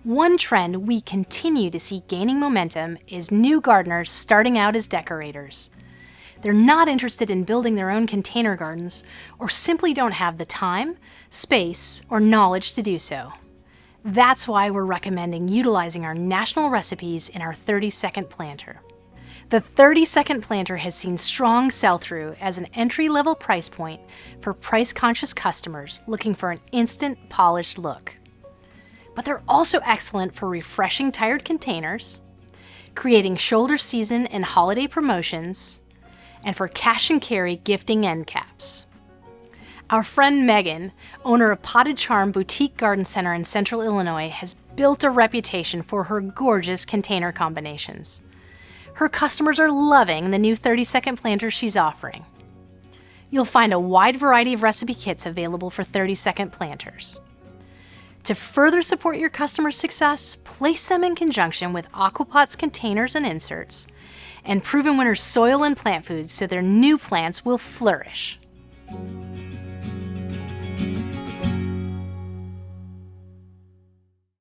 One trend we continue to see gaining momentum is new gardeners starting out as decorators. They're not interested in building their own container gardens or simply don't have the time, space, or knowledge to do so. That's why we're recommending utilizing our national recipes in our 30-second planter. The 30-second planter has seen strong sell-through as an entry-level price point for price-conscious customers looking for an instant, polished look. But they're also excellent for refreshing tired containers, creating shoulder season and holiday promotions, and for cash and carry gifting end caps. Our friend Megan, owner of Potted Charm Boutique Garden Center in Central Illinois, has built a reputation for her gorgeous container combinations. Her customers are loving the new 30-second planters she's offering. You'll find a wide variety of recipe kits available for 30-second planters. To further support your customers' success, place them in conjunction with Aquapot's containers and inserts, and Proven Winners soil and plant foods so their new plants will flourish.